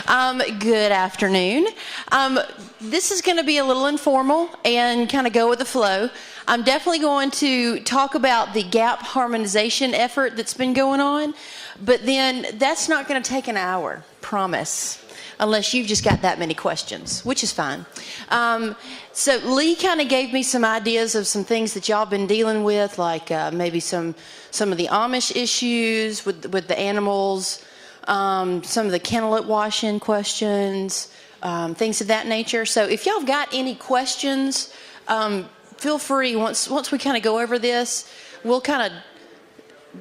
Good afternoon. This is going to be a little informal and kind of go with the flow. I'm definitely going to talk about the gap harmonization effort that's been going on, but then that's not going to take an hour, promise, unless you've just got that many questions, which is fine. So Lee kind of gave me some ideas of some things that y'all been dealing with, like maybe some of the Amish issues with the animals, some of the kennel washing questions, things of that nature. So if y'all have got any questions, feel free. Once we kind of go over this, we'll kind of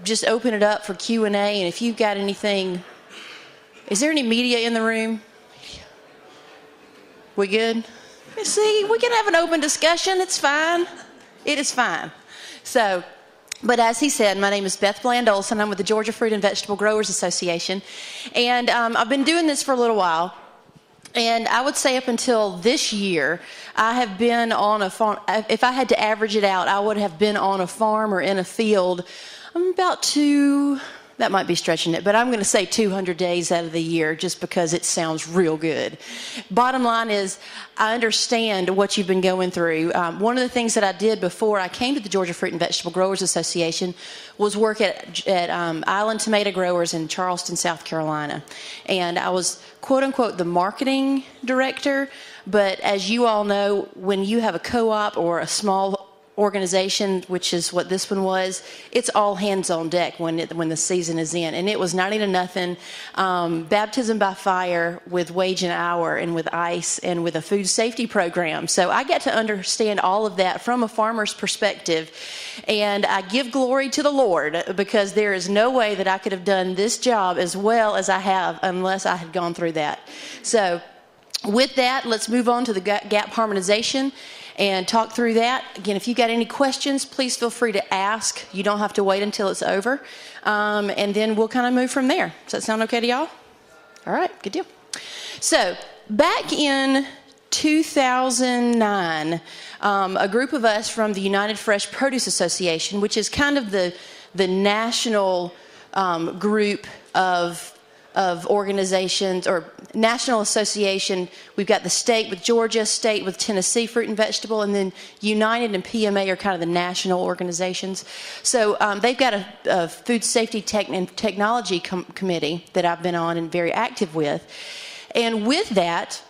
just open it up for Q&A. And if you've got anything, is there any media in the room? We good? See, we can have an open discussion. It's fine. It is fine. So, but as he said, my name is Beth Oleson. I'm with the Georgia Fruit and Vegetable Growers Association. And I've been doing this for a little while. And I would say up until this year, I have been on a farm. If I had to average it out, I would have been on a farm or in a field about that might be stretching it, but I'm going to say 200 days out of the year just because it sounds real good. Bottom line is, I understand what you've been going through. One of the things that I did before I came to the Georgia Fruit and Vegetable Growers Association was work at Island Tomato Growers in Charleston, South Carolina. And I was, quote unquote, the marketing director. But as you all know, when you have a co-op or a small organization, which is what this one was, it's all hands on deck when the season is in. And it was 90-0, baptism by fire with wage and hour and with ICE and with a food safety program. So I get to understand all of that from a farmer's perspective. And I give glory to the Lord because there is no way that I could have done this job as well as I have unless I had gone through that. So with that, let's move on to the gap harmonization and talk through that. Again, if you've got any questions, please feel free to ask. You don't have to wait until it's over. And then we'll kind of move from there. Does that sound okay to y'all? All right, good deal. So back in 2009, a group of us from the United Fresh Produce Association, which is kind of the national group of organizations or national association. We've got the state with Georgia, state with Tennessee Fruit and Vegetable, and then United and PMA are kind of the national organizations. So they've got a food safety and technology committee that I've been on and very active with. And with that,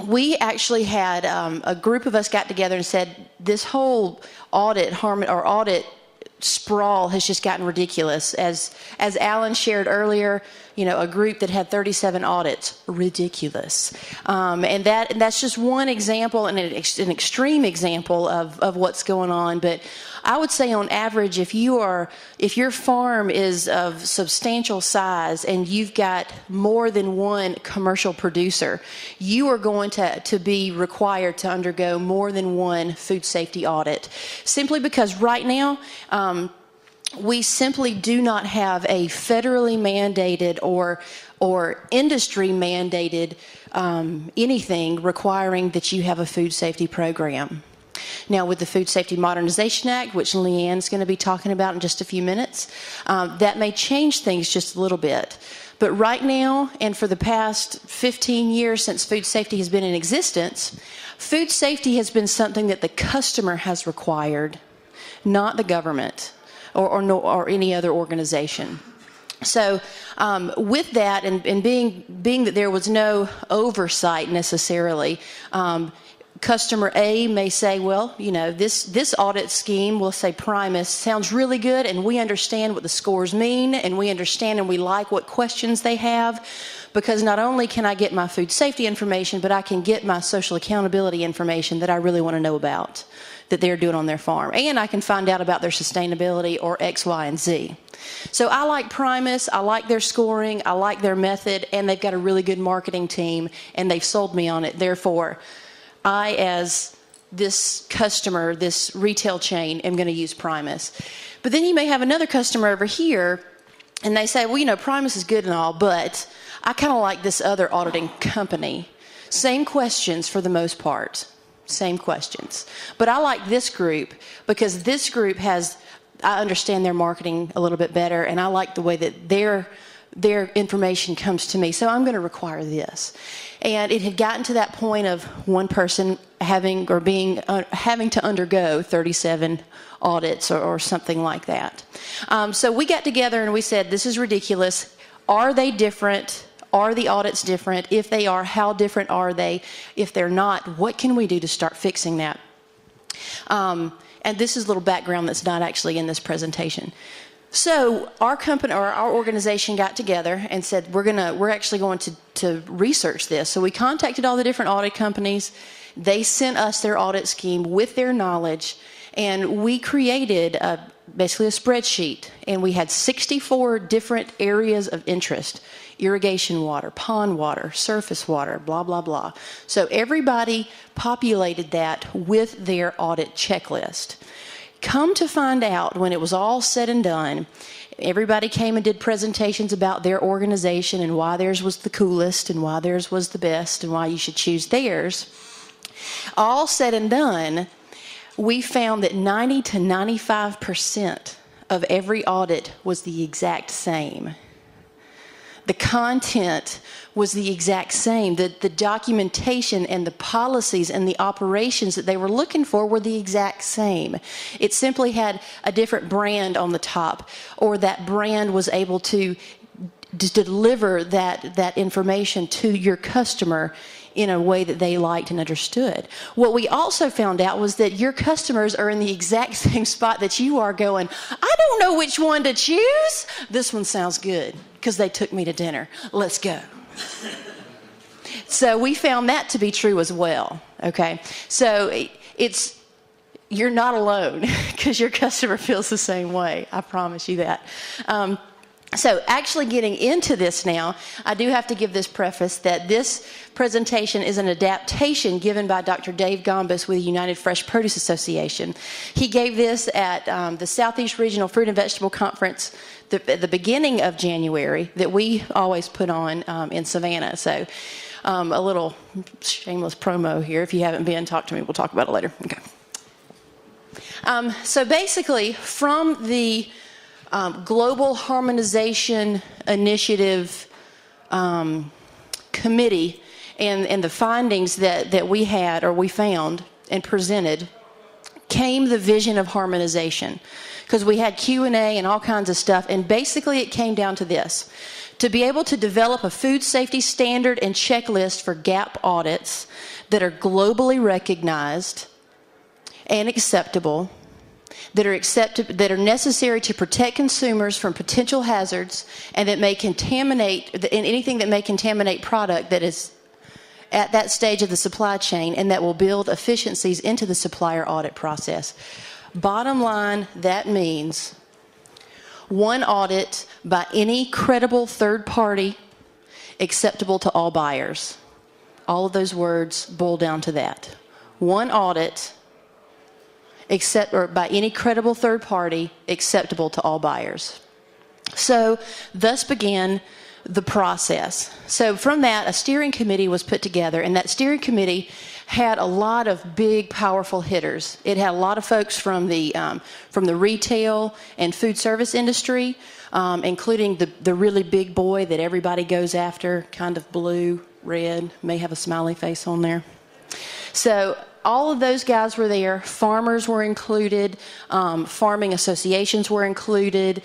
we actually had a group of us got together and said, this whole audit sprawl has just gotten ridiculous. As Alan shared earlier, a group that had 37 audits, ridiculous. And that's just one example and an extreme example of what's going on. But I would say on average, if your farm is of substantial size and you've got more than one commercial producer, you are going to be required to undergo more than one food safety audit. Simply because right now, we simply do not have a federally mandated or industry mandated anything requiring that you have a food safety program. Now, with the Food Safety Modernization Act, which Leanne's going to be talking about in just a few minutes, that may change things just a little bit. But right now, and for the past 15 years since food safety has been in existence, food safety has been something that the customer has required, not the government or any other organization. So with that, and being that there was no oversight necessarily, customer A may say, well, this audit scheme, we'll say Primus, sounds really good, and we understand what the scores mean, and we understand and we like what questions they have, because not only can I get my food safety information, but I can get my social accountability information that I really want to know about, that they're doing on their farm. And I can find out about their sustainability or X, Y, and Z. So I like Primus, I like their scoring, I like their method, and they've got a really good marketing team, and they've sold me on it. Therefore, I, as this customer, this retail chain, am going to use Primus. But then you may have another customer over here, and they say, well, Primus is good and all, but I kind of like this other auditing company. Same questions for the most part. Same questions. But I like this group because this group I understand their marketing a little bit better, and I like the way that their their information comes to me. So I'm going to require this. And it had gotten to that point of one person having to undergo 37 audits or something like that. So we got together and we said, this is ridiculous. Are they different? Are the audits different? If they are, how different are they? If they're not, what can we do to start fixing that? And this is a little background that's not actually in this presentation. So our company or our organization got together and said, we're actually going to research this. So we contacted all the different audit companies. They sent us their audit scheme with their knowledge, and we created basically a spreadsheet. And we had 64 different areas of interest: irrigation water, pond water, surface water, blah, blah, blah. So everybody populated that with their audit checklist. Come to find out, when it was all said and done, everybody came and did presentations about their organization and why theirs was the coolest and why theirs was the best and why you should choose theirs. All said and done, we found that 90 to 95% of every audit was the exact same. The content was the exact same. The documentation and the policies and the operations that they were looking for were the exact same. It simply had a different brand on the top, or that brand was able to deliver that information to your customer in a way that they liked and understood. What we also found out was that your customers are in the exact same spot that you are, going, I don't know which one to choose. This one sounds good because they took me to dinner. Let's go. So we found that to be true as well. Okay, so you're not alone because your customer feels the same way. I promise you that. So actually getting into this now, I do have to give this preface that this presentation is an adaptation given by Dr. Dave Gombas with the United Fresh Produce Association. He gave this at the Southeast Regional Fruit and Vegetable Conference at the beginning of January that we always put on in Savannah. So a little shameless promo here. If you haven't been, talk to me. We'll talk about it later. Okay. So basically, from the Global Harmonization Initiative Committee and the findings that we had or we found and presented came the vision of harmonization, because we had Q&A and all kinds of stuff, and basically it came down to this: to be able to develop a food safety standard and checklist for GAP audits that are globally recognized and acceptable, that are necessary to protect consumers from potential hazards and that may contaminate anything that may contaminate product that is at that stage of the supply chain, and that will build efficiencies into the supplier audit process. Bottom line, that means one audit by any credible third party acceptable to all buyers. All of those words boil down to that. One audit by any credible third party acceptable to all buyers. So thus began the process. So from that, a steering committee was put together, and that steering committee had a lot of big, powerful hitters. It had a lot of folks from the retail and food service industry, including the really big boy that everybody goes after, kind of blue, red, may have a smiley face on there. So all of those guys were there. Farmers were included. Farming associations were included.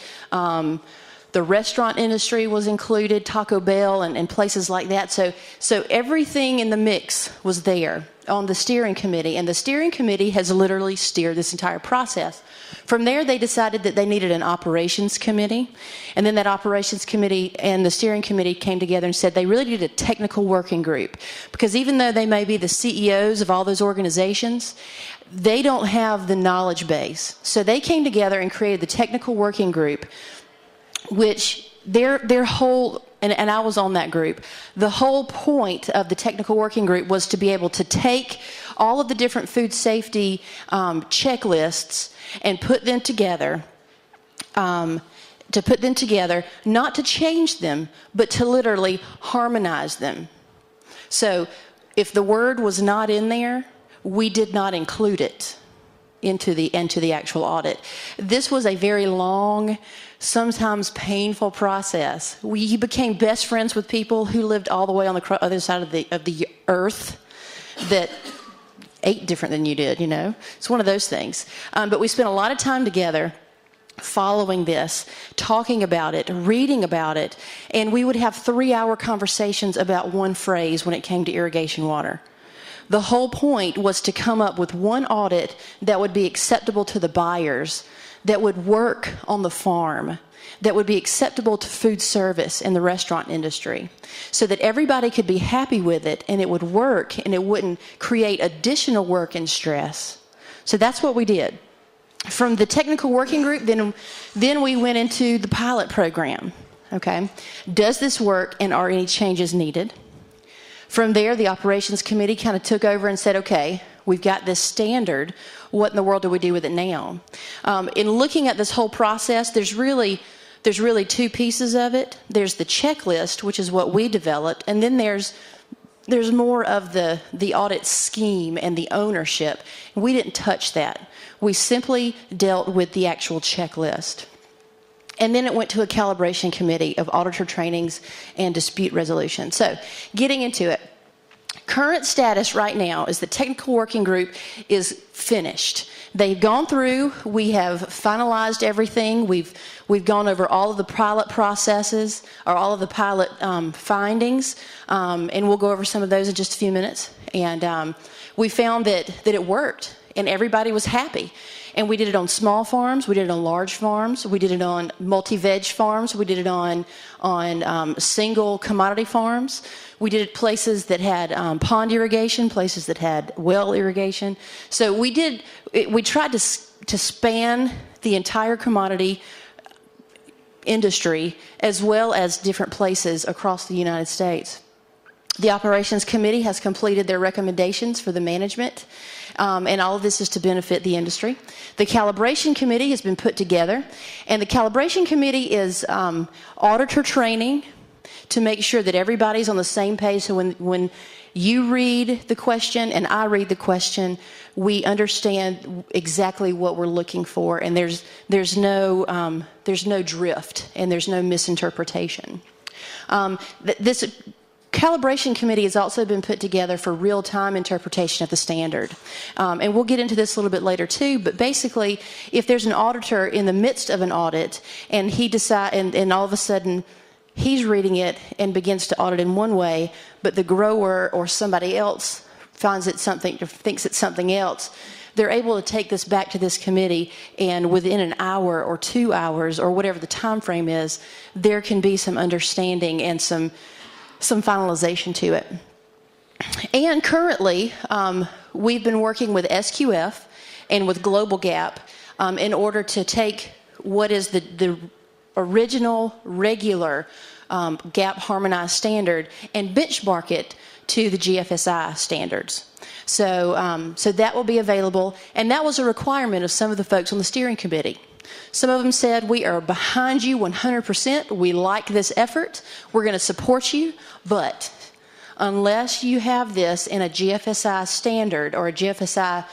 The restaurant industry was included, Taco Bell and places like that. So everything in the mix was there on the steering committee, and the steering committee has literally steered this entire process. From there, they decided that they needed an operations committee, and then that operations committee and the steering committee came together and said they really needed a technical working group, because even though they may be the CEOs of all those organizations, they don't have the knowledge base. So they came together and created the technical working group, which their whole, and I was on that group, the whole point of the technical working group was to be able to take all of the different food safety checklists and put them together, not to change them, but to literally harmonize them. So if the word was not in there, we did not include it into the actual audit. This was a very long, sometimes painful process. We became best friends with people who lived all the way on the other side of the earth that ate different than you did, you know. It's one of those things. But we spent a lot of time together following this, talking about it, reading about it, and we would have 3-hour conversations about one phrase when it came to irrigation water. The whole point was to come up with one audit that would be acceptable to the buyers, that would work on the farm, that would be acceptable to food service and the restaurant industry, so that everybody could be happy with it and it would work and it wouldn't create additional work and stress. So that's what we did. From the technical working group, then we went into the pilot program. Okay, does this work and are any changes needed? From there, the operations committee kind of took over and said, okay, we've got this standard. What in the world do we do with it now? In looking at this whole process, there's really two pieces of it. There's the checklist, which is what we developed, and then there's more of the audit scheme and the ownership. We didn't touch that. We simply dealt with the actual checklist. And then it went to a calibration committee of auditor trainings and dispute resolution. So, getting into it. Current status right now is the technical working group is finished. They've gone through, we have finalized everything, we've gone over all of the pilot processes, or all of the pilot findings, and we'll go over some of those in just a few minutes. And we found that it worked, and everybody was happy. And we did it on small farms, we did it on large farms, we did it on multi-veg farms, we did it on single commodity farms. We did it places that had pond irrigation, places that had well irrigation. So we tried to span the entire commodity industry as well as different places across the United States. The operations committee has completed their recommendations for the management, and all of this is to benefit the industry. The calibration committee has been put together, and the calibration committee is auditor training to make sure that everybody's on the same page. So when you read the question and I read the question, we understand exactly what we're looking for, and there's no drift and there's no misinterpretation. This calibration committee has also been put together for real-time interpretation of the standard. And we'll get into this a little bit later too, but basically, if there's an auditor in the midst of an audit and he and all of a sudden he's reading it and begins to audit in one way, but the grower or somebody else thinks it's something else, they're able to take this back to this committee, and within an hour or 2 hours or whatever the time frame is, there can be some understanding and some finalization to it. And currently, we've been working with SQF and with Global Gap in order to take what is the original regular GAP harmonized standard and benchmark it to the GFSI standards. So that will be available, and that was a requirement of some of the folks on the steering committee. Some of them said, we are behind you 100%. We like this effort. We're going to support you, but unless you have this in a GFSI standard or a GFSI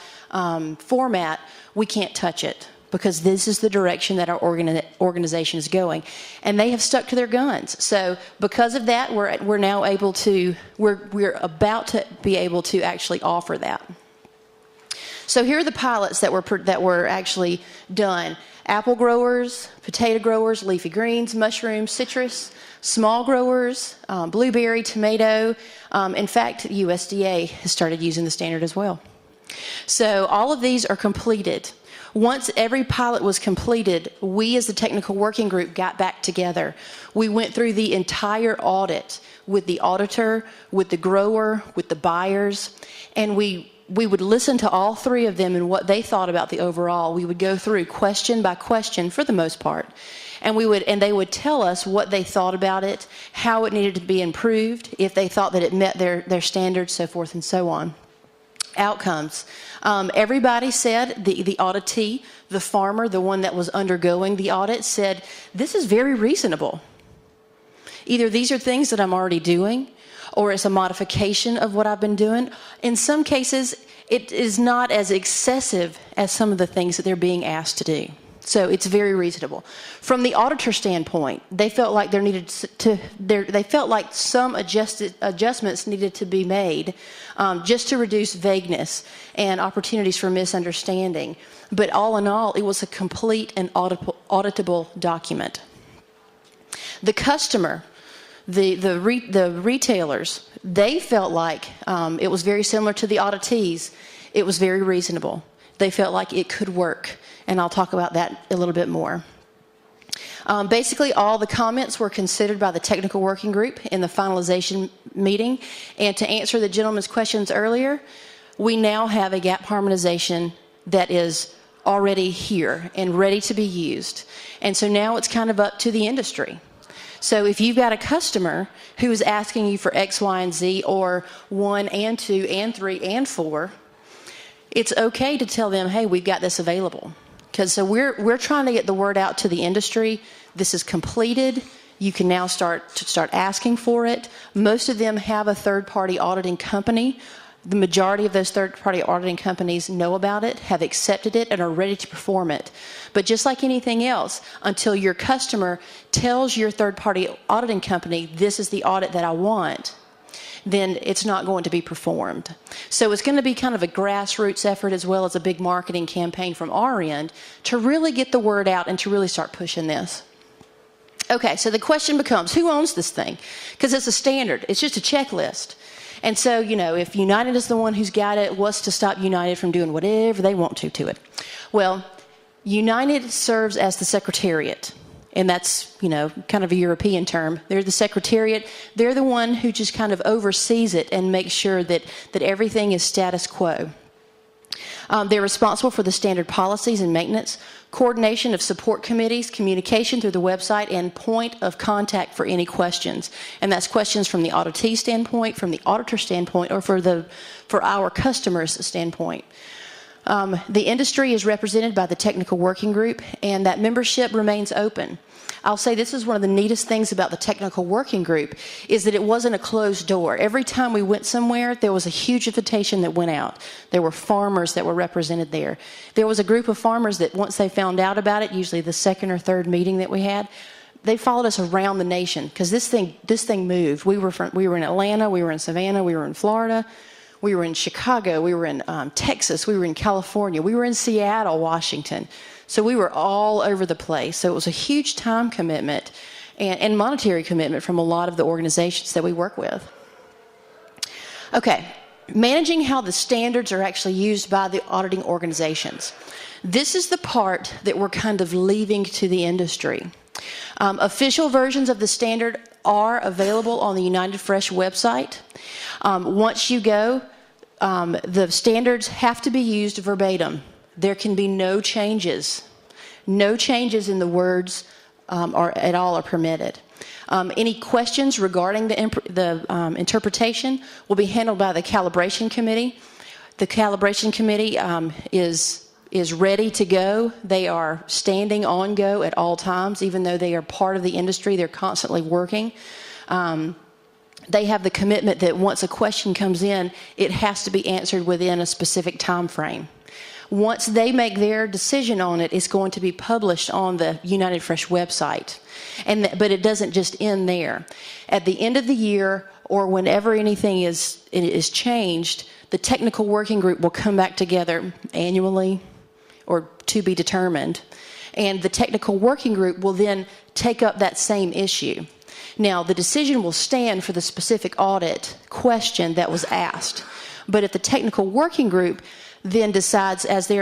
format, we can't touch it, because this is the direction that our organization is going. And they have stuck to their guns. So because of that, we're now able to, we're about to be able to actually offer that. So here are the pilots that were actually done. Apple growers, potato growers, leafy greens, mushrooms, citrus, small growers, blueberry, tomato. In fact, USDA has started using the standard as well. So all of these are completed. Once every pilot was completed, we as the technical working group got back together. We went through the entire audit with the auditor, with the grower, with the buyers, and we would listen to all three of them and what they thought about the overall. We would go through question by question for the most part, and they would tell us what they thought about it, how it needed to be improved, if they thought that it met their standards, so forth and so on. Outcomes. Everybody said, the auditee, the farmer, the one that was undergoing the audit, said, this is very reasonable. Either these are things that I'm already doing, or it's a modification of what I've been doing. In some cases, it is not as excessive as some of the things that they're being asked to do. So it's very reasonable. From the auditor standpoint, they felt like they felt like some adjustments needed to be made just to reduce vagueness and opportunities for misunderstanding. But all in all, it was a complete and auditable document. The customer, the retailers, they felt like it was very similar to the auditees. It was very reasonable. They felt like it could work. And I'll talk about that a little bit more. Basically, all the comments were considered by the technical working group in the finalization meeting. And to answer the gentleman's questions earlier, we now have a gap harmonization that is already here and ready to be used. And so now it's kind of up to the industry. So if you've got a customer who is asking you for X, Y, and Z, or 1 and 2 and 3 and 4, it's okay to tell them, hey, we've got this available. Because so we're trying to get the word out to the industry. This is completed. You can now start asking for it. Most of them have a third-party auditing company. The majority of those third-party auditing companies know about it, have accepted it, and are ready to perform it. But just like anything else, until your customer tells your third-party auditing company, this is the audit that I want, then it's not going to be performed. So it's going to be kind of a grassroots effort as well as a big marketing campaign from our end to really get the word out and to really start pushing this. Okay, so the question becomes, who owns this thing? Because it's a standard. It's just a checklist. And so, if United is the one who's got it, what's to stop United from doing whatever they want to it? Well, United serves as the secretariat. And that's, kind of a European term. They're the secretariat. They're the one who just kind of oversees it and makes sure that everything is status quo. They're responsible for the standard policies and maintenance, coordination of support committees, communication through the website, and point of contact for any questions. And that's questions from the auditee standpoint, from the auditor standpoint, or for our customers' standpoint. The industry is represented by the technical working group, and that membership remains open. I'll say this is one of the neatest things about the technical working group is that it wasn't a closed door. Every time we went somewhere, there was a huge invitation that went out. There were farmers that were represented there. There was a group of farmers that once they found out about it, usually the second or third meeting that we had, they followed us around the nation because this thing moved. We were in Atlanta, we were in Savannah, we were in Florida. We were in Chicago, we were in Texas, we were in California, we were in Seattle, Washington. So we were all over the place. So it was a huge time commitment and monetary commitment from a lot of the organizations that we work with. Okay, managing how the standards are actually used by the auditing organizations. This is the part that we're kind of leaving to the industry. Official versions of the standard are available on the United Fresh website. Once you go, the standards have to be used verbatim. There can be no changes. No changes in the words at all are permitted. Any questions regarding the interpretation will be handled by the calibration committee. The calibration committee is ready to go. They are standing on go at all times, even though they are part of the industry. They're constantly working. They have the commitment that once a question comes in, it has to be answered within a specific time frame. Once they make their decision on it, it's going to be published on the United Fresh website. But it doesn't just end there. At the end of the year, or whenever anything is changed, the technical working group will come back together annually or to be determined. And the technical working group will then take up that same issue. Now, the decision will stand for the specific audit question that was asked. But if the technical working group then decides, as they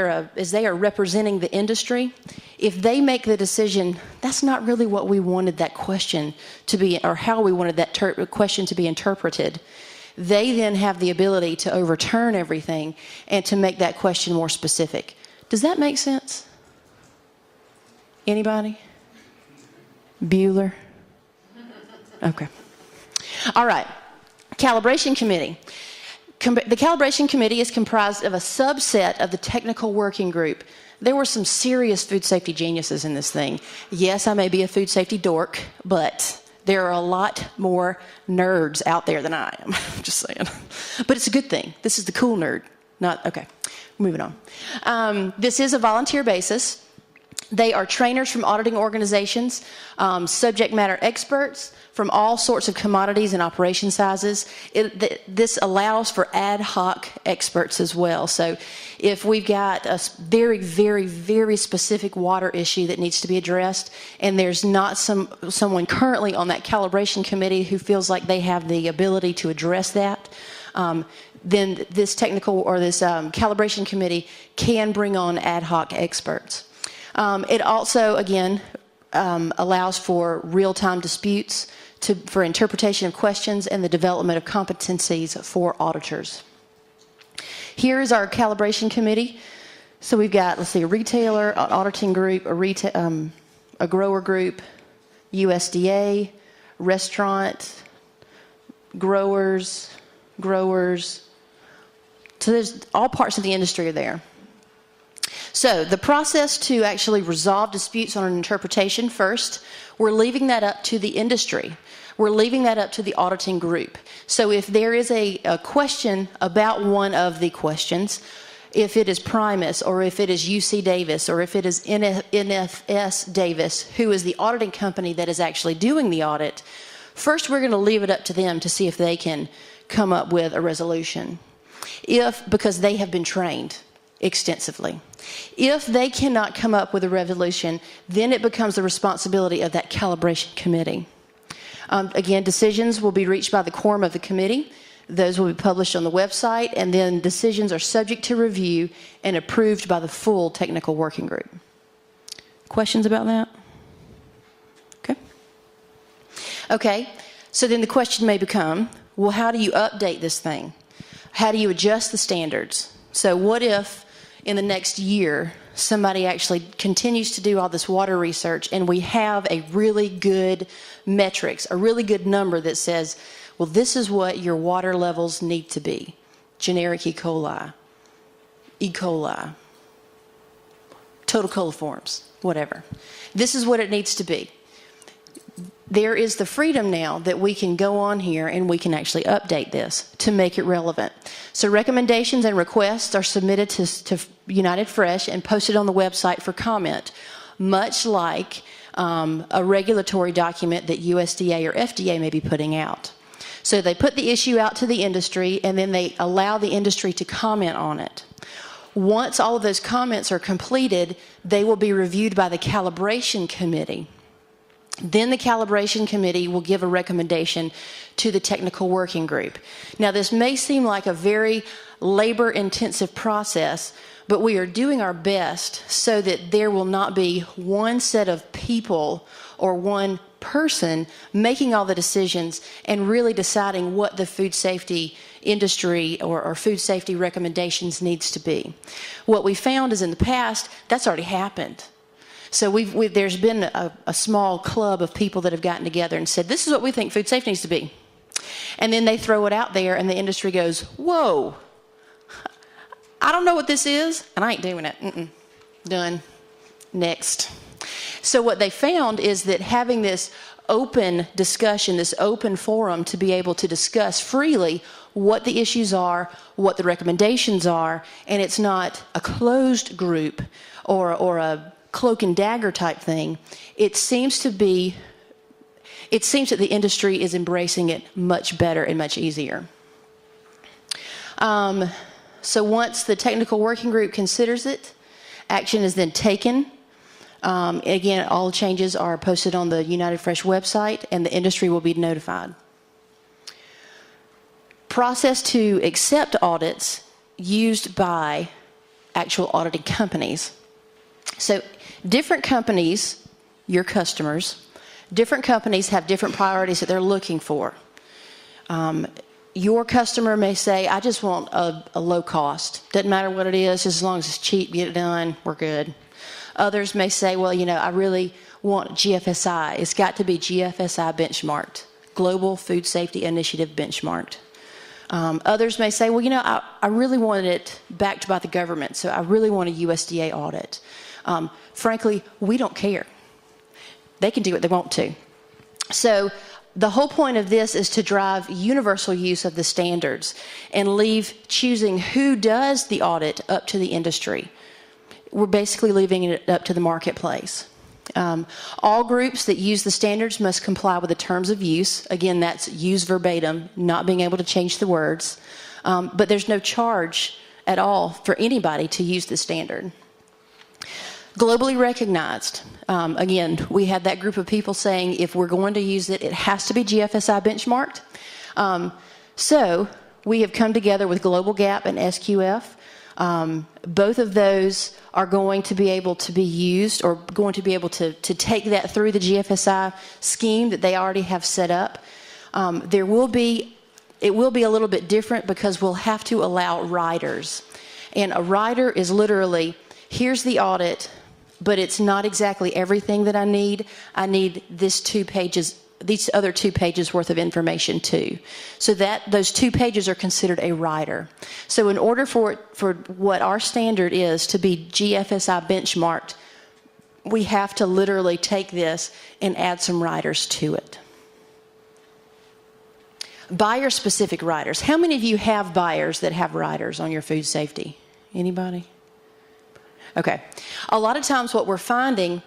are representing the industry, if they make the decision, that's not really what we wanted that question to be, or how we wanted that question to be interpreted, they then have the ability to overturn everything and to make that question more specific. Does that make sense? Anybody? Bueller? Okay. All right. Calibration committee. The calibration committee is comprised of a subset of the technical working group. There were some serious food safety geniuses in this thing. Yes, I may be a food safety dork, but There are a lot more nerds out there than I am. Just saying. But it's a good thing. This is the cool nerd. Okay, moving on. This is a volunteer basis. They are trainers from auditing organizations, subject matter experts from all sorts of commodities and operation sizes. This allows for ad hoc experts as well. So if we've got a very, very, very specific water issue that needs to be addressed, and there's not someone currently on that calibration committee who feels like they have the ability to address that, then this technical or this calibration committee can bring on ad hoc experts. It also, again, allows for real-time disputes, for interpretation of questions, and the development of competencies for auditors. Here is our calibration committee. So we've got, let's see, a retailer, an auditing group, a grower group, USDA, restaurant, growers. So there's all parts of the industry are there. So the process to actually resolve disputes on an interpretation, first, we're leaving that up to the industry. We're leaving that up to the auditing group. So if there is a question about one of the questions, if it is Primus, or if it is UC Davis, or if it is NFS Davis, who is the auditing company that is actually doing the audit, first we're going to leave it up to them to see if they can come up with a resolution. Because they have been trained extensively. If they cannot come up with a resolution, then it becomes the responsibility of that calibration committee. Again, decisions will be reached by the quorum of the committee. Those will be published on the website, and then decisions are subject to review and approved by the full technical working group. Questions about that? Okay, so then the question may become, well, how do you update this thing? How do you adjust the standards? So what if in the next year somebody actually continues to do all this water research and we have a really good metrics, a really good number that says, well, this is what your water levels need to be. Generic E. coli, total coliforms, whatever. This is what it needs to be. There is the freedom now that we can go on here and we can actually update this to make it relevant. So recommendations and requests are submitted to United Fresh and posted on the website for comment, much like a regulatory document that USDA or FDA may be putting out. So they put the issue out to the industry, and then they allow the industry to comment on it. Once all of those comments are completed, they will be reviewed by the calibration committee. Then the calibration committee will give a recommendation to the technical working group. Now, this may seem like a very labor-intensive process, but we are doing our best so that there will not be one set of people or one person making all the decisions and really deciding what the food safety industry or food safety recommendations needs to be. What we found is in the past, that's already happened. So there's been a small club of people that have gotten together and said, this is what we think food safety needs to be. And then they throw it out there and the industry goes, whoa, I don't know what this is, and I ain't doing it. Done. Next. So what they found is that having this open discussion, this open forum to be able to discuss freely what the issues are, what the recommendations are, and it's not a closed group or a cloak and dagger type thing, it seems that the industry is embracing it much better and much easier. So once the technical working group considers it, action is then taken. Again, all changes are posted on the United Fresh website, and the industry will be notified. Process to accept audits used by actual auditing companies. So different companies, your customers, different companies have different priorities that they're looking for. Your customer may say, I just want a low cost. Doesn't matter what it is, just as long as it's cheap, get it done, we're good. Others may say, well, I really want GFSI. It's got to be GFSI benchmarked, Global Food Safety Initiative benchmarked. Others may say, well, I really want it backed by the government, so I really want a USDA audit. Frankly, we don't care. They can do what they want to. So the whole point of this is to drive universal use of the standards and leave choosing who does the audit up to the industry. We're basically leaving it up to the marketplace. All groups that use the standards must comply with the terms of use. Again, that's use verbatim, not being able to change the words. But there's no charge at all for anybody to use the standard. Globally recognized. Again, we had that group of people saying if we're going to use it, it has to be GFSI benchmarked. So we have come together with Global Gap and SQF. Both of those are going to be able to be used or going to be able to take that through the GFSI scheme that they already have set up. It will be a little bit different because we'll have to allow riders. And a rider is literally, here's the audit, but it's not exactly everything that I need. I need these other 2 pages worth of information too. So that those 2 pages are considered a rider. So in order for what our standard is to be GFSI benchmarked, we have to literally take this and add some riders to it. Buyer-specific riders. How many of you have buyers that have riders on your food safety? Anybody? Okay. A lot of times what we're finding,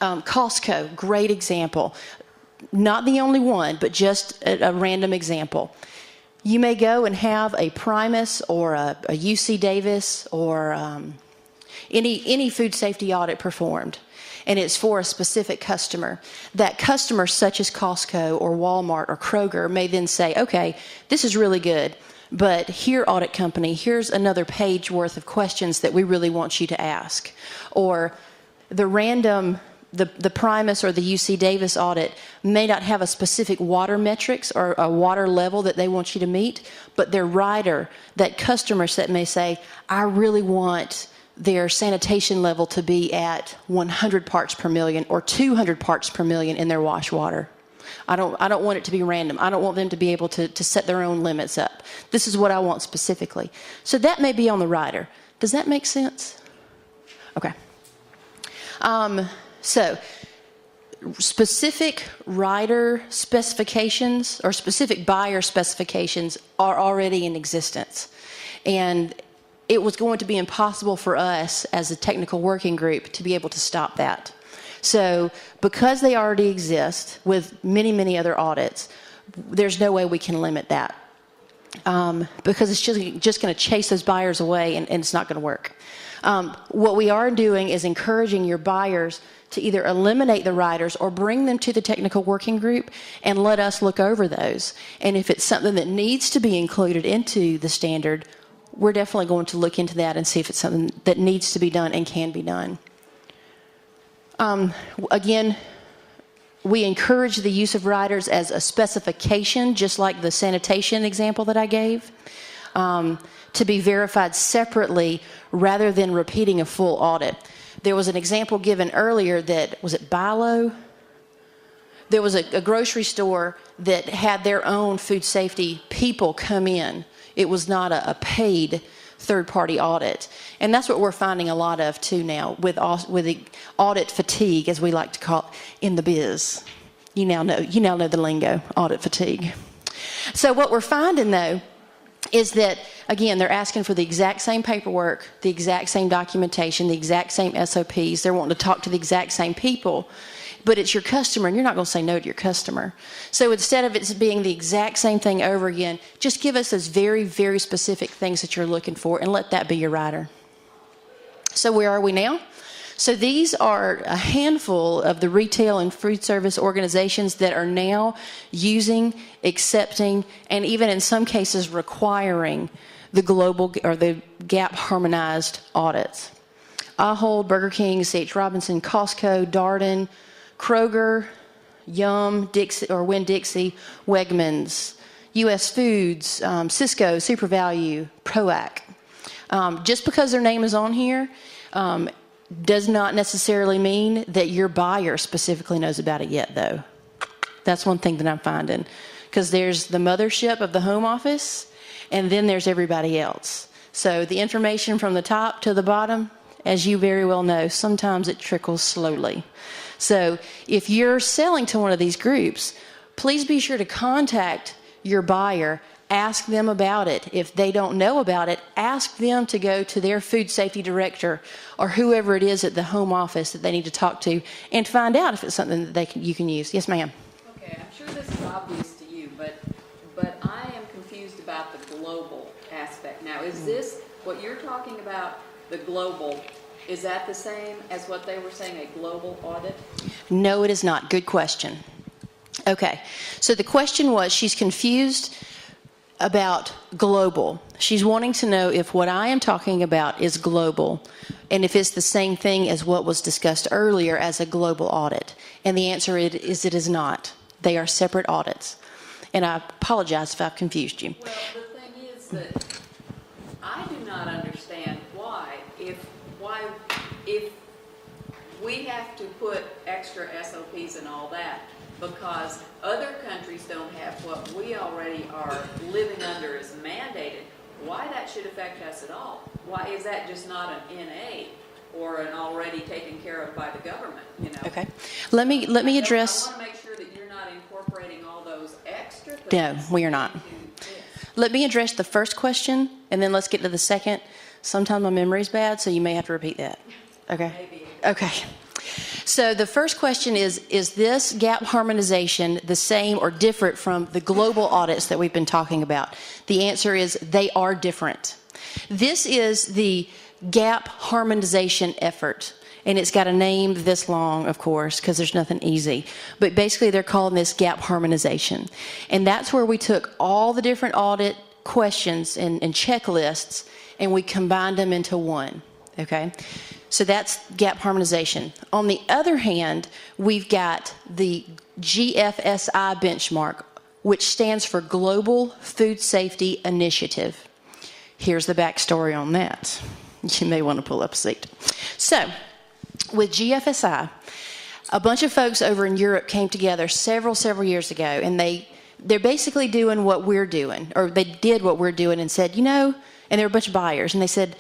Costco, great example. Not the only one, but just a random example. You may go and have a Primus or a UC Davis or any food safety audit performed, and it's for a specific customer. That customer, such as Costco or Walmart or Kroger, may then say, okay, this is really good, but here, audit company, here's another page worth of questions that we really want you to ask. Or the random... The Primus or the UC Davis audit may not have a specific water metrics or a water level that they want you to meet, but their rider, that customer set may say, I really want their sanitation level to be at 100 parts per million or 200 parts per million in their wash water. I don't want it to be random. I don't want them to be able to set their own limits up. This is what I want specifically. So that may be on the rider. Does that make sense? Okay. So, specific rider specifications or specific buyer specifications are already in existence. And it was going to be impossible for us as a technical working group to be able to stop that. So, because they already exist with many, many other audits, there's no way we can limit that. Because it's just going to chase those buyers away and it's not going to work. What we are doing is encouraging your buyers to either eliminate the riders or bring them to the technical working group and let us look over those. And if it's something that needs to be included into the standard, we're definitely going to look into that and see if it's something that needs to be done and can be done. Again, we encourage the use of riders as a specification, just like the sanitation example that I gave, to be verified separately rather than repeating a full audit. There was an example given earlier that, was it Bilo? There was a grocery store that had their own food safety people come in. It was not a paid third-party audit. And that's what we're finding a lot of too now with the audit fatigue, as we like to call it in the biz. You now know the lingo, audit fatigue. So what we're finding though is that, again, they're asking for the exact same paperwork, the exact same documentation, the exact same SOPs. They're wanting to talk to the exact same people, but it's your customer, and you're not going to say no to your customer. So instead of it being the exact same thing over again, just give us those very, very specific things that you're looking for, and let that be your rider. So where are we now? So these are a handful of the retail and food service organizations that are now using, accepting, and even in some cases requiring the global or the GAP harmonized audits. Ahold, Burger King, C.H. Robinson, Costco, Darden, Kroger, Yum, Dixie or Winn-Dixie, Wegmans, U.S. Foods, Cisco, SuperValue, PROAC. Just because their name is on here does not necessarily mean that your buyer specifically knows about it yet, though. That's one thing that I'm finding. Because there's the mothership of the home office, and then there's everybody else. So the information from the top to the bottom, as you very well know, sometimes it trickles slowly. So if you're selling to one of these groups, please be sure to contact your buyer. Ask them about it. If they don't know about it, ask them to go to their food safety director or whoever it is at the home office that they need to talk to and find out if it's something that you can use. Yes, ma'am. Okay, I'm sure this is obvious to you, but I am confused about the global aspect. Now, is this what you're talking about, the global, is that the same as what they were saying, a global audit? No, it is not. Good question. Okay, so the question was, she's confused about global. She's wanting to know if what I am talking about is global and if it's the same thing as what was discussed earlier as a global audit. And the answer is it is not. They are separate audits. And I apologize if I've confused you. Well, the thing is that I do not understand why if we have to put extra SOPs and all that, because other countries don't have what we already are living under as mandated, why that should affect us at all? Why is that just not an NA or an already taken care of by the government, you know? Okay. Let me address... I want to make sure that you're not incorporating all those extra things. No, we are not. Let me address the first question, and then let's get to the second. Sometimes my memory's bad, so you may have to repeat that. Okay? Maybe. Okay. So the first question is this gap harmonization the same or different from the global audits that we've been talking about? The answer is they are different. This is the gap harmonization effort. And it's got a name this long, of course, because there's nothing easy. But basically, they're calling this gap harmonization. And that's where we took all the different audit questions and checklists, and we combined them into one. Okay? So that's gap harmonization. On the other hand, we've got the GFSI benchmark, which stands for Global Food Safety Initiative. Here's the backstory on that. You may want to pull up a seat. So, with GFSI, a bunch of folks over in Europe came together several years ago, and they're basically doing what we're doing, or they did what we're doing and said, and they're a bunch of buyers, and they said,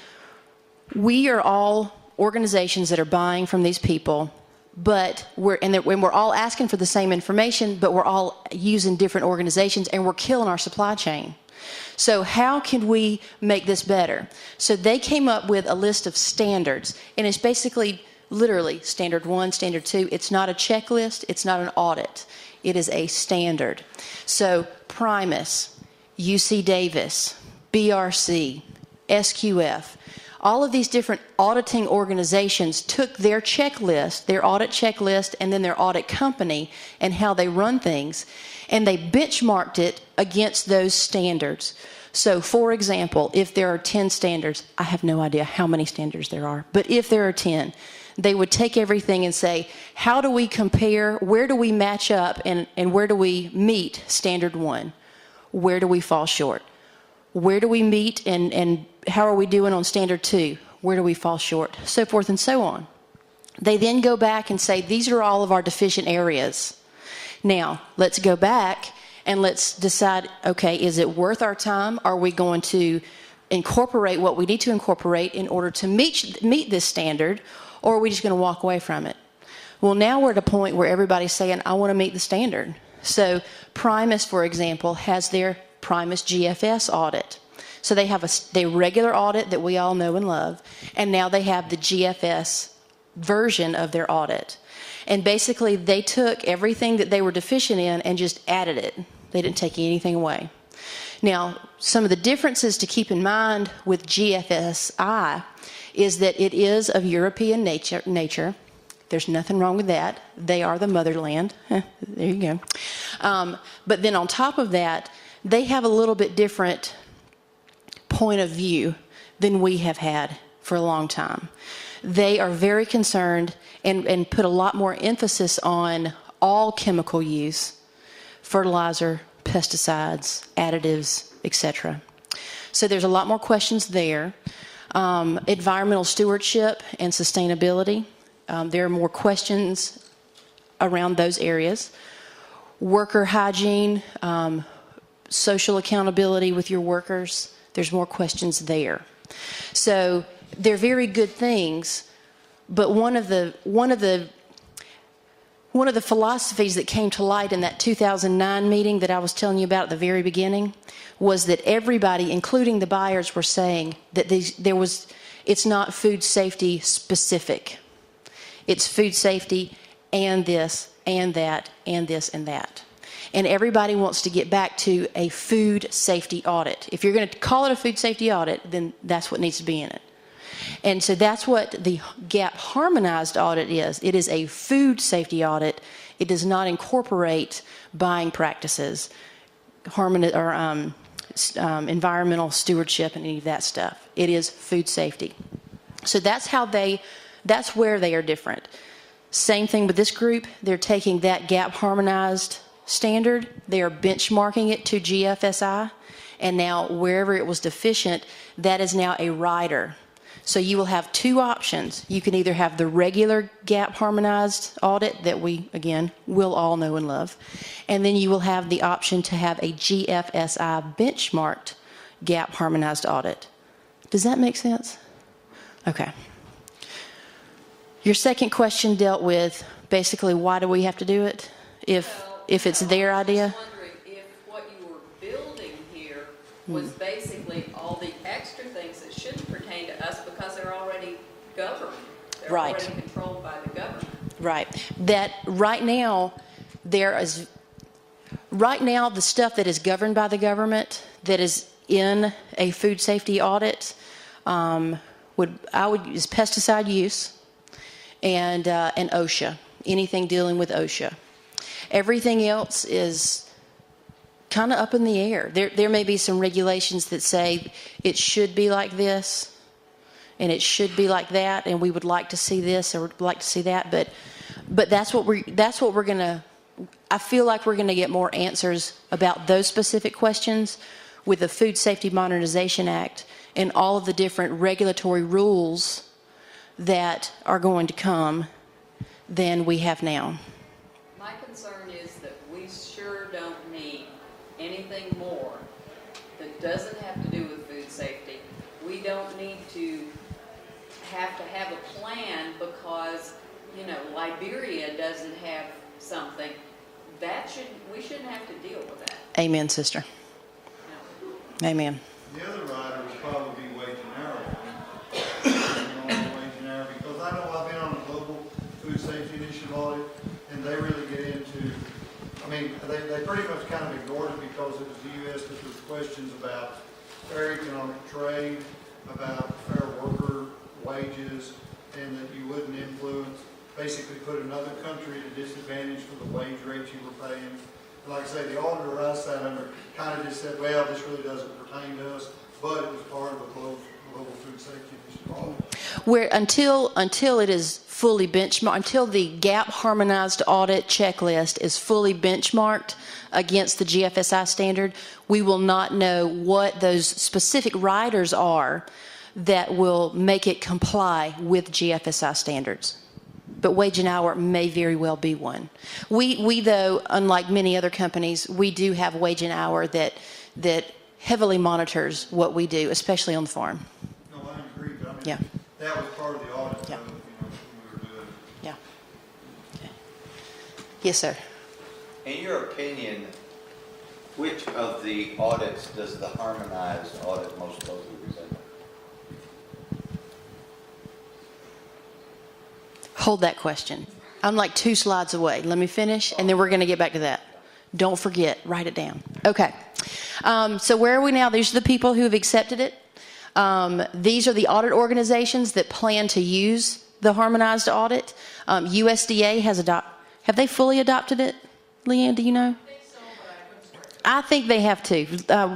we are all organizations that are buying from these people, but we're all asking for the same information, but we're all using different organizations, and we're killing our supply chain. So how can we make this better? So they came up with a list of standards, and it's basically literally standard 1, standard 2. It's not a checklist. It's not an audit. It is a standard. So Primus, UC Davis, BRC, SQF, all of these different auditing organizations took their checklist, their audit checklist, and then their audit company and how they run things, and they benchmarked it against those standards. So, for example, if there are 10 standards, I have no idea how many standards there are, but if there are 10, they would take everything and say, how do we compare, where do we match up, and where do we meet standard 1? Where do we fall short? Where do we meet, and how are we doing on standard 2? Where do we fall short? So forth and so on. They then go back and say, these are all of our deficient areas. Now, let's go back and let's decide, okay, is it worth our time? Are we going to incorporate what we need to incorporate in order to meet this standard, or are we just going to walk away from it? Well, now we're at a point where everybody's saying, I want to meet the standard. So Primus, for example, has their Primus GFS audit. So they have the regular audit that we all know and love, and now they have the GFS version of their audit. And basically, they took everything that they were deficient in and just added it. They didn't take anything away. Now, some of the differences to keep in mind with GFSI is that it is of European nature. There's nothing wrong with that. They are the motherland. There you go. But then on top of that, they have a little bit different point of view than we have had for a long time. They are very concerned and put a lot more emphasis on all chemical use, fertilizer, pesticides, additives, etc. So there's a lot more questions there. Environmental stewardship and sustainability. There are more questions around those areas. Worker hygiene, social accountability with your workers. There's more questions there. So they're very good things, but one of the One of the philosophies that came to light in that 2009 meeting that I was telling you about at the very beginning was that everybody, including the buyers, were saying that it's not food safety specific. It's food safety and this and that and this and that. And everybody wants to get back to a food safety audit. If you're going to call it a food safety audit, then that's what needs to be in it. And so that's what the GAP harmonized audit is. It is a food safety audit. It does not incorporate buying practices, environmental stewardship, and any of that stuff. It is food safety. So that's where they are different. Same thing with this group. They're taking that GAP harmonized standard. They are benchmarking it to GFSI. And now wherever it was deficient, that is now a rider. So you will have two options. You can either have the regular GAP harmonized audit that we, again, will all know and love. And then you will have the option to have a GFSI benchmarked GAP harmonized audit. Does that make sense? Okay. Your second question dealt with basically why do we have to do it if it's their idea? I was just wondering if what you were building here was basically all the extra things that shouldn't pertain to us because they're already governed. They're Right. already controlled by the government. Right. That right now the stuff that is governed by the government that is in a food safety audit is pesticide use and OSHA, anything dealing with OSHA. Everything else is kind of up in the air. There may be some regulations that say it should be like this and it should be like that, and we would like to see this or would like to see that, but that's what we're going to, I feel like we're going to get more answers about those specific questions with the Food Safety Modernization Act and all of the different regulatory rules that are going to come than we have now. My concern is that we sure don't need anything more that doesn't have to do with food safety. We don't need to have a plan because, Liberia doesn't have something. We shouldn't have to deal with that. Amen, sister. No. Amen. The other rider would probably be wage and hour. Wage and hour, because I know I've been on a global food safety initiative audit, and they really get into, they pretty much kind of ignored it because it was the U.S., but there's questions about fair economic trade, about fair worker wages, and that you wouldn't basically put another country at a disadvantage for the wage rates you were paying. And like I say, the auditor I sat under kind of just said, well, this really doesn't pertain to us, but it was part of a global food safety initiative audit. Where until it is fully benchmarked, until the GAP harmonized audit checklist is fully benchmarked against the GFSI standard, we will not know what those specific riders are that will make it comply with GFSI standards. But wage and hour may very well be one. We though, unlike many other companies, we do have wage and hour that heavily monitors what we do, especially on the farm. No, I agree, but Yeah. that was part of the audit, Yeah. when we were doing it. Yeah. Okay. Yes, sir. In your opinion, which of the audits does the harmonized audit most closely resemble? Hold that question. I'm like 2 slides away. Let me finish, and then we're going to get back to that. Don't forget. Write it down. Okay. So where are we now? These are the people who have accepted it. These are the audit organizations that plan to use the harmonized audit. USDA has adopted. Have they fully adopted it? Leanne, do you know? I think they have too. Beth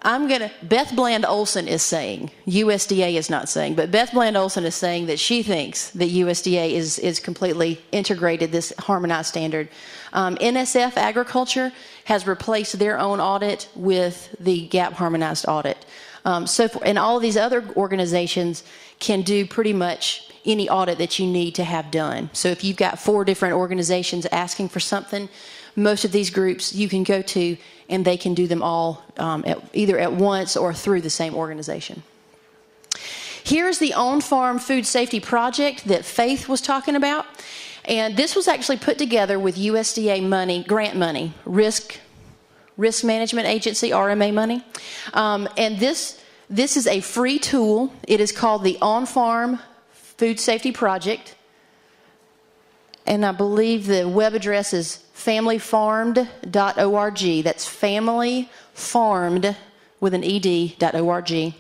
Oleson is saying, USDA is not saying, but Beth Oleson is saying that she thinks that USDA is completely integrated this harmonized standard. NSF Agriculture has replaced their own audit with the GAP harmonized audit. And all of these other organizations can do pretty much any audit that you need to have done. So if you've got 4 different organizations asking for something, most of these groups you can go to and they can do them all either at once or through the same organization. Here's the on-farm food safety project that Faith was talking about. And this was actually put together with USDA money, grant money, Risk Management Agency, RMA money. And this is a free tool. It is called the On-Farm Food Safety Project. And I believe the web address is familyfarmed.org. That's familyfarmed with an ed.org.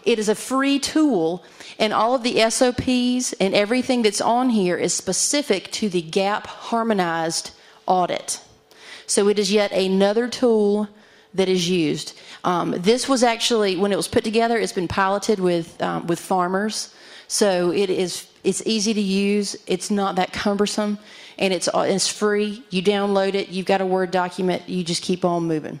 It is a free tool, and all of the SOPs and everything that's on here is specific to the GAP harmonized audit. So it is yet another tool that is used. This was actually, when it was put together, it's been piloted with farmers. So it's easy to use. It's not that cumbersome, and it's free. You download it. You've got a Word document. You just keep on moving.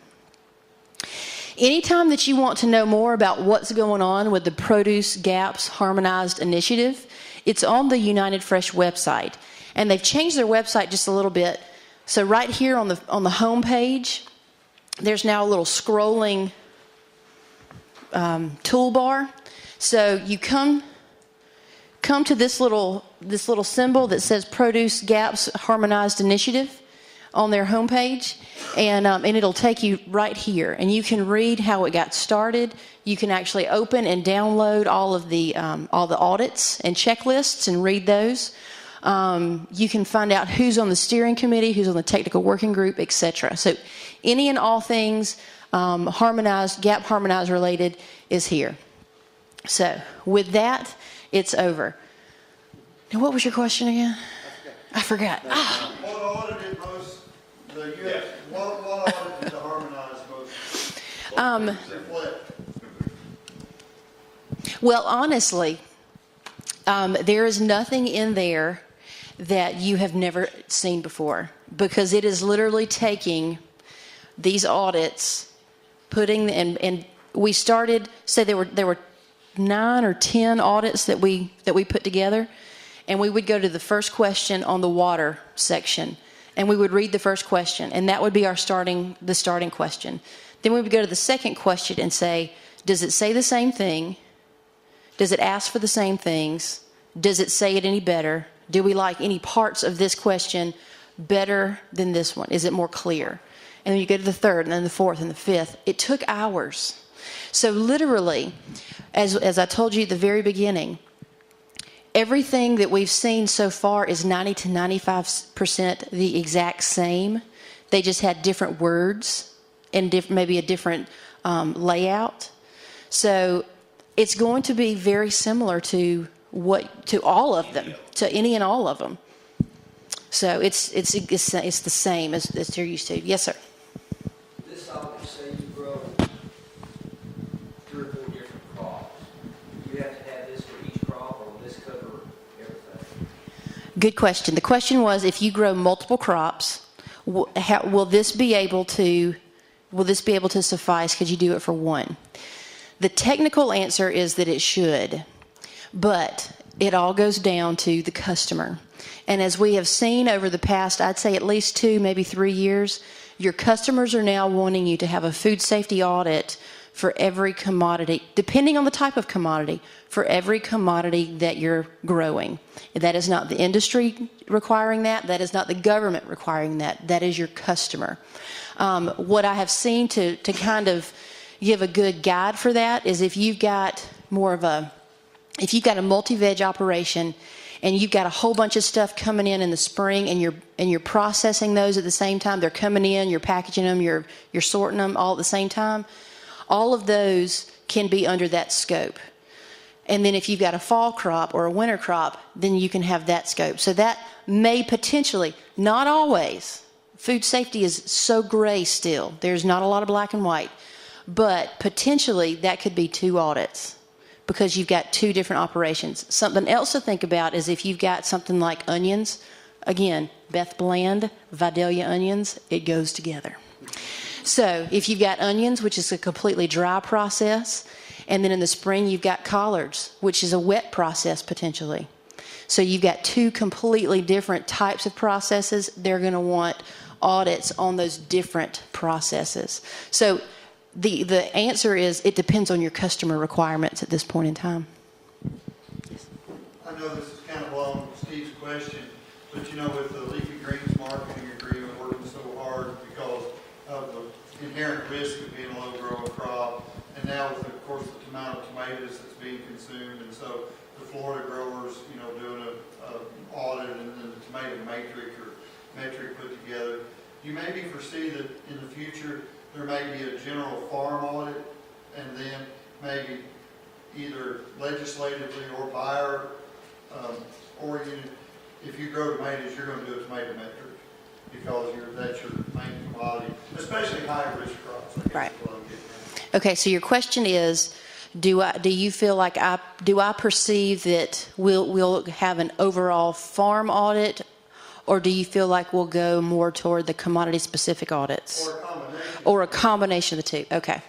Anytime that you want to know more about what's going on with the Produce Gaps Harmonized Initiative, it's on the United Fresh website. And they've changed their website just a little bit. So right here on the home page, there's now a little scrolling toolbar. So you come to this little symbol that says Produce Gaps Harmonized Initiative on their homepage, and it'll take you right here, and you can read how it got started. You can actually open and download all the audits and checklists and read those. You can find out who's on the steering committee, who's on the technical working group, etc. So any and all things harmonized, GAP harmonized related is here. So with that, it's over. Now, what was your question again? I forgot. What audited most, the U.S., what audited the harmonized most? Well, honestly, there is nothing in there that you have never seen before, because it is literally taking these audits, and we started, say there were 9 or 10 audits that we put together, and we would go to the first question on the water section, and we would read the first question, and that would be the starting question. Then we would go to the second question and say, does it say the same thing? Does it ask for the same things? Does it say it any better? Do we like any parts of this question better than this one? Is it more clear? And then you go to the third, and then the fourth, and the fifth. It took hours. So literally, as I told you at the very beginning, everything that we've seen so far is 90 to 95% the exact same. They just had different words and maybe a different layout. So it's going to be very similar to all of them, to any and all of them. So it's the same as they're used to. Yes, sir. This audit say you grow 3 or 4 different crops. You have to have this for each crop, or will this cover everything? Good question. The question was, if you grow multiple crops, will this be able to suffice? Could you do it for one? The technical answer is that it should, but it all goes down to the customer. And as we have seen over the past, I'd say at least 2, maybe 3 years, your customers are now wanting you to have a food safety audit for every commodity, depending on the type of commodity, for every commodity that you're growing. That is not the industry requiring that. That is not the government requiring that. That is your customer. What I have seen to kind of give a good guide for that is if you've got a multi-veg operation and you've got a whole bunch of stuff coming in the spring, and you're processing those at the same time, they're coming in, you're packaging them, you're sorting them all at the same time, all of those can be under that scope. And then if you've got a fall crop or a winter crop, then you can have that scope. So that may potentially, not always, food safety is so gray still. There's not a lot of black and white. But potentially that could be 2 audits because you've got 2 different operations. Something else to think about is if you've got something like onions, again, Beth Bland, Vidalia onions, it goes together. So if you've got onions, which is a completely dry process, and then in the spring you've got collards, which is a wet process potentially. So you've got 2 completely different types of processes. They're going to want audits on those different processes. So the answer is it depends on your customer requirements at this point in time. I know this is kind of along Steve's question, But you know, with the leafy greens marketing agreement working so hard because of the inherent risk of being a low growing crop, and now with, of course, the amount of tomatoes that's being consumed, and so the Florida growers, you know, doing a audit and then the tomato metric put together, you maybe foresee that in the future there may be a general farm audit, and then maybe either legislatively or buyer oriented. If you grow tomatoes, you're going to do a tomato metric because that's your main commodity, especially high risk crops. I guess Right. is what I'm getting at. Okay, so your question is, do you feel like I perceive that we'll have an overall farm audit, or do you feel like we'll go more toward the commodity specific audits? Or a combination of the two. Okay.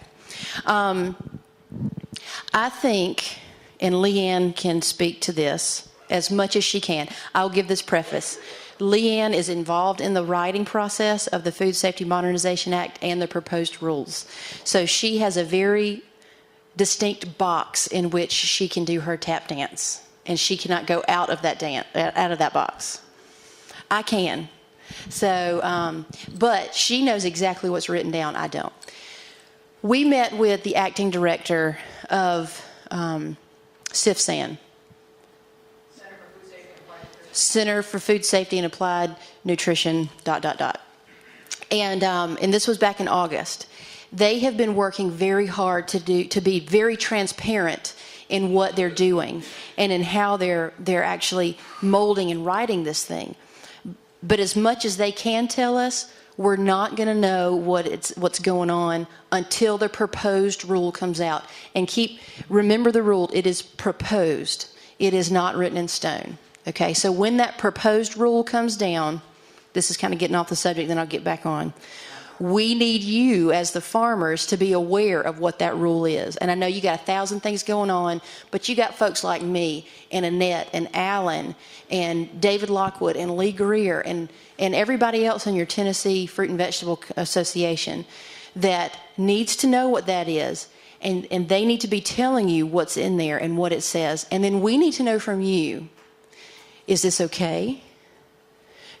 I think, and Leanne can speak to this as much as she can. I'll give this preface. Leanne is involved in the writing process of the Food Safety Modernization Act and the proposed rules. So she has a very distinct box in which she can do her tap dance, and she cannot go out of that box. I can. So, but she knows exactly what's written down. I don't. We met with the acting director of CFSAN, Center for Food Safety and Applied Nutrition, ... And this was back in August. They have been working very hard to be very transparent in what they're doing and in how they're actually molding and writing this thing. But as much as they can tell us, we're not going to know what's going on until the proposed rule comes out. And remember the rule, it is proposed. It is not written in stone. Okay, so when that proposed rule comes down, this is kind of getting off the subject, then I'll get back on. We need you as the farmers to be aware of what that rule is. And I know you got 1,000 things going on, but you got folks like me and Annette and Alan and David Lockwood and Lee Greer and everybody else in your Tennessee Fruit and Vegetable Association that needs to know what that is. And they need to be telling you what's in there and what it says. And then we need to know from you, is this okay?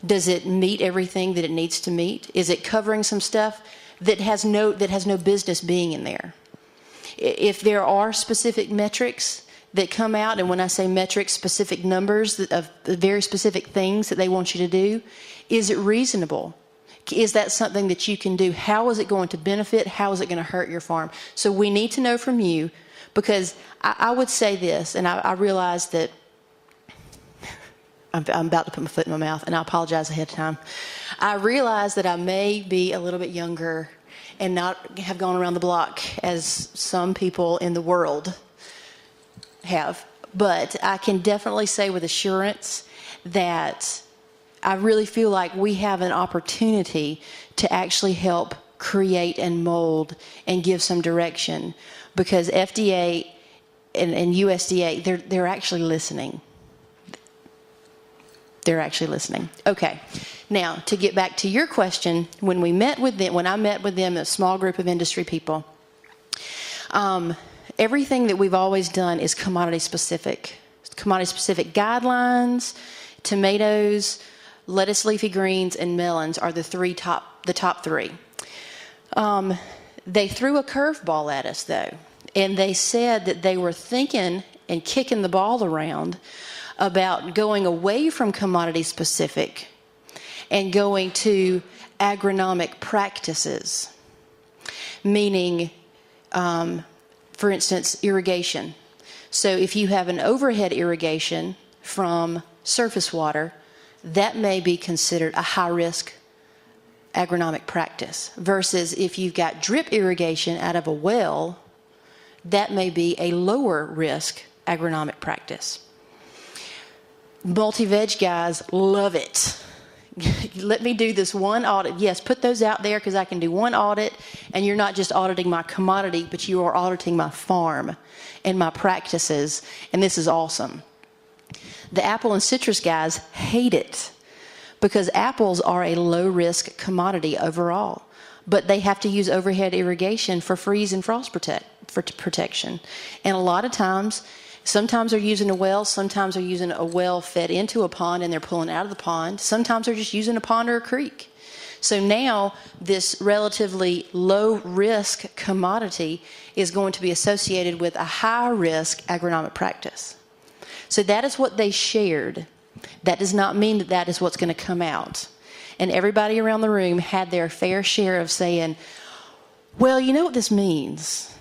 Does it meet everything that it needs to meet? Is it covering some stuff that has no business being in there? If there are specific metrics that come out, and when I say metrics, specific numbers of the very specific things that they want you to do, is it reasonable? Is that something that you can do? How is it going to benefit? How is it going to hurt your farm? So we need to know from you, because I would say this, and I realize that I'm about to put my foot in my mouth, and I apologize ahead of time. I realize that I may be a little bit younger and not have gone around the block as some people in the world have. But I can definitely say with assurance that I really feel like we have an opportunity to actually help create and mold and give some direction, because FDA and USDA, they're actually listening. They're actually listening. Okay. Now, to get back to your question, when I met with them, a small group of industry people, everything that we've always done is commodity specific. Commodity specific guidelines. Tomatoes, lettuce, leafy greens, and melons are the top three. They threw a curveball at us, though, and they said that they were thinking and kicking the ball around about going away from commodity specific and going to agronomic practices, meaning, for instance, irrigation. So if you have an overhead irrigation from surface water, that may be considered a high-risk agronomic practice, versus if you've got drip irrigation out of a well, that may be a lower-risk agronomic practice. Multi-veg guys love it. Let me do this one audit. Yes, put those out there, because I can do one audit, and you're not just auditing my commodity, but you are auditing my farm and my practices, and this is awesome. The apple and citrus guys hate it, because apples are a low-risk commodity overall, but they have to use overhead irrigation for freeze and frost protection. And a lot of times, Sometimes they're using a well, sometimes they're using a well fed into a pond and they're pulling out of the pond. Sometimes they're just using a pond or a creek. So now this relatively low risk commodity is going to be associated with a high risk agronomic practice. So that is what they shared. That does not mean that that is what's going to come out. And everybody around the room had their fair share of saying, well, you know what this means.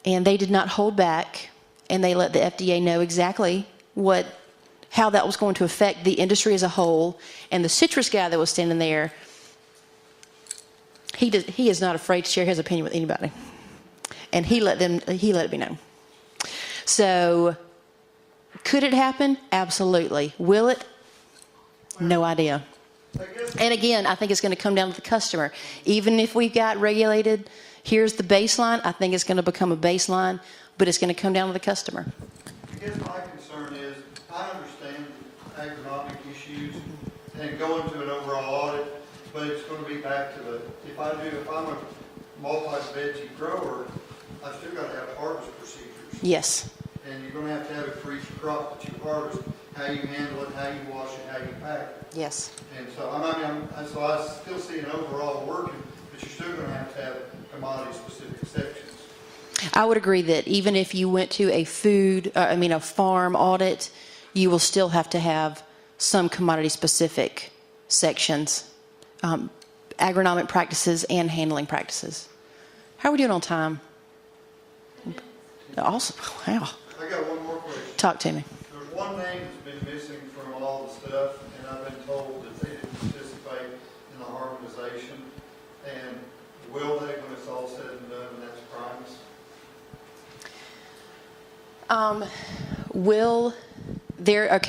And they did not hold back, and they let the FDA know exactly how that was going to affect the industry as a whole. And the citrus guy that was standing there, he is not afraid to share his opinion with anybody. And he let it be known. So could it happen? Absolutely. Will it? No idea. And again, I think it's going to come down to the customer. Even if we've got regulated, here's the baseline, I think it's going to become a baseline, but it's going to come down to the customer. I guess my concern is, I understand agronomic issues and going to an overall audit, but it's going to be back to if I'm a multi-veggie grower, I've still got to have harvest procedures. Yes. And you're going to have it for each crop that you harvest, how you handle it, how you wash it, how you pack it. Yes. And so I still see an overall working, but you're still going to have commodity-specific sections. I would agree that even if you went to a farm audit, you will still have to have some commodity-specific sections, agronomic practices and handling practices. How are we doing on time? Awesome. Wow. I got one more question. Talk to me. There's one thing that's been missing from all the stuff, and I've been told that they didn't participate in the harmonization. And will they when it's all said and done, and that's Primus?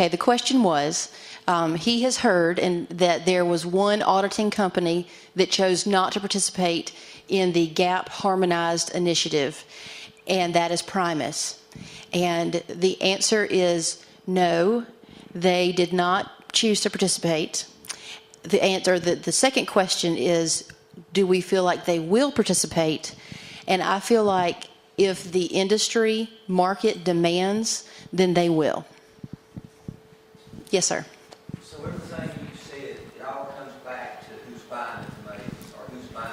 The question was, he has heard that there was one auditing company that chose not to participate in the GAP harmonized initiative, and that is Primus. And the answer is no, they did not choose to participate. The second question is, do we feel like they will participate? And I feel like if the industry market demands, then they will. Yes, sir. So everything you said, it all comes back to who's buying the tomatoes or who's buying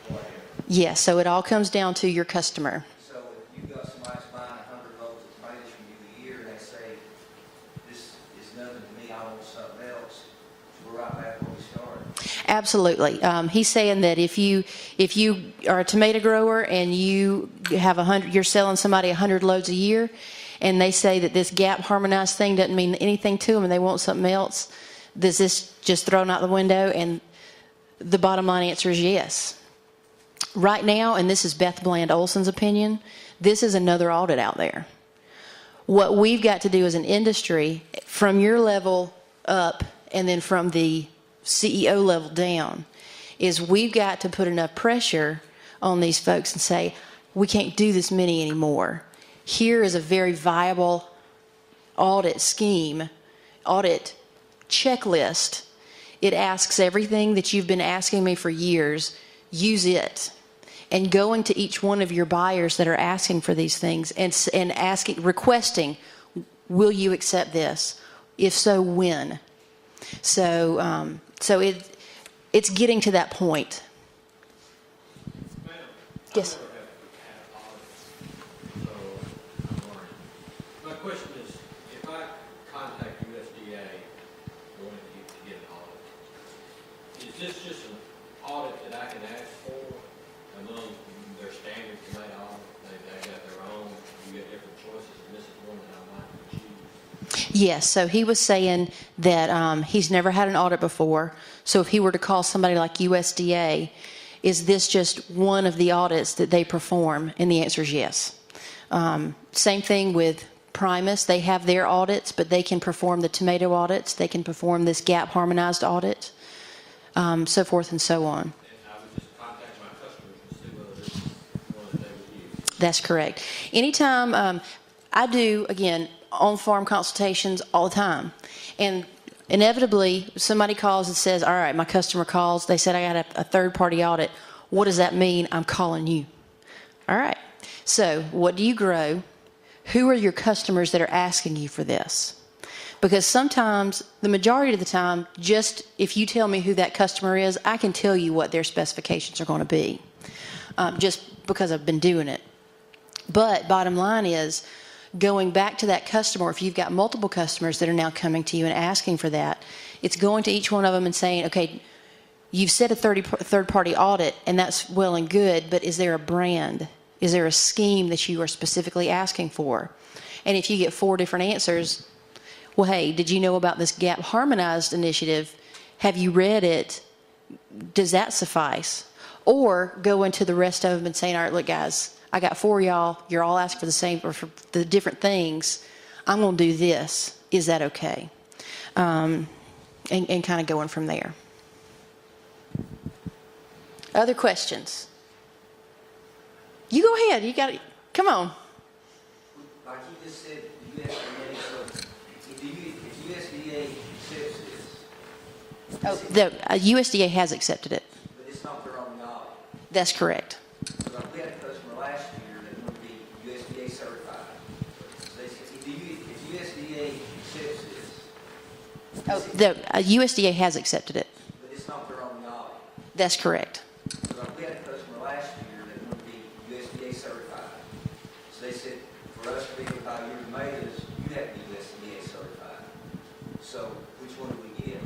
whatever. Yes, so it all comes down to your customer. So if you've got somebody that's buying 100 loads of tomatoes from you a year and they say, this is nothing to me, I want something else, so we're right back where we started. Absolutely. He's saying that if you are a tomato grower and you have you're selling somebody 100 loads a year, and they say that this GAP harmonized thing doesn't mean anything to them and they want something else, is this just thrown out the window? And the bottom line answer is yes. Right now, and this is Beth Olison's opinion, this is another audit out there. What we've got to do as an industry, from your level up and then from the CEO level down, is we've got to put enough pressure on these folks and say, we can't do this many anymore. Here is a very viable audit scheme, audit checklist. It asks everything that you've been asking me for years. Use it. And going to each one of your buyers that are asking for these things and requesting, will you accept this? If so, when? So it's getting to that point. Yes. My question is, if I contact USDA going to get an audit, is this just an audit that I can ask for among their standard tomato audit? They got their own, you get different choices, and this is one that I might choose? Yes, so he was saying that he's never had an audit before. So if he were to call somebody like USDA, is this just one of the audits that they perform? And the answer is yes. Same thing with Primus. They have their audits, but they can perform the tomato audits. They can perform this GAP harmonized audit, so forth and so on. And I would just contact my customers and see whether this is one that they would use. That's correct. Anytime I do, again, on-farm consultations all the time. And inevitably, somebody calls and says, all right, my customer calls. They said, I got a third-party audit. What does that mean? I'm calling you. All right. So what do you grow? who are your customers that are asking you for this? Because sometimes, the majority of the time, just if you tell me who that customer is, I can tell you what their specifications are going to be, just because I've been doing it. But bottom line is, going back to that customer, if you've got multiple customers that are now coming to you and asking for that, it's going to each one of them and saying, okay, you've set a third-party audit, and that's well and good, but is there a brand? Is there a scheme that you are specifically asking for? And if you get 4 different answers, well, hey, did you know about this Gap Harmonized initiative? Have you read it? Does that suffice? Or go into the rest of them and saying, all right, look, guys, I got 4 of y'all. You're all asking for the same, or for the different things. I'm going to do this. Is that okay? And kind of going from there. Other questions? You go ahead. You got it. Come on. Like you just said, USDA, so if USDA accepts this, Oh, the USDA has accepted it. but it's not their own audit. That's correct. So like we had a customer last year that wanted to be USDA certified. So they said, if USDA accepts this, Oh, the USDA has accepted it. but it's not their own audit. That's correct. So like we had a customer last year that wanted to be USDA certified. So they said, for us to be able to buy your tomatoes, you have to be USDA certified. So which one do we get?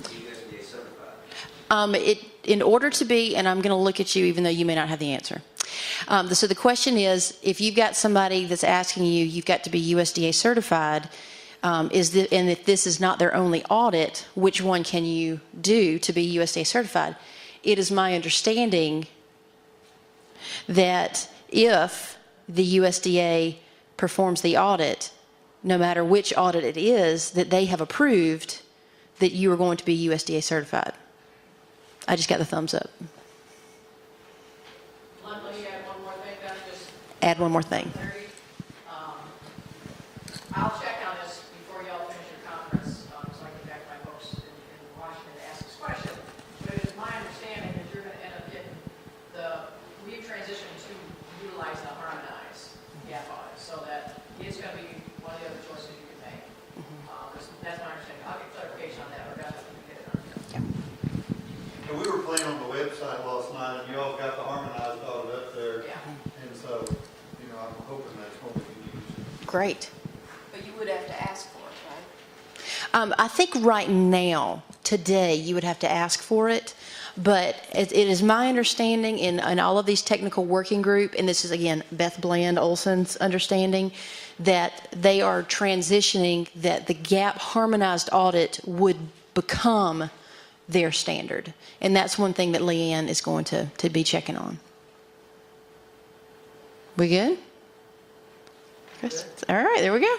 USDA certified. In order to be, and I'm going to look at you even though you may not have the answer. So the question is, if you've got somebody that's asking you, you've got to be USDA certified, and if this is not their only audit, which one can you do to be USDA certified? It is my understanding that if the USDA performs the audit, no matter which audit it is, that they have approved that you are going to be USDA certified. I just got the thumbs up. Let me add one more thing, then, just Add one more thing. clarity. I'll check on this before y'all finish your conference, so I can get back to my folks in Washington to ask this question. But it is my understanding that you're gonna end up getting we've transitioned to utilize the harmonized gap audit, so that it's gonna be one of the other choices you can make. That's my understanding. I'll get clarification on that, or definitely get it on here. And we were playing on the website last night, and you all got the harmonized audit up there. Yeah. And so, I'm hoping that's what we can use. Great. But you would have to ask for it, right? I think right now, today, you would have to ask for it. But it is my understanding in all of these technical working group, and this is, again, Beth Oleson's understanding, that they are transitioning, that the Gap harmonized audit would become their standard. And that's one thing that Leanne is going to be checking on. We good? Chris? All right, there we go.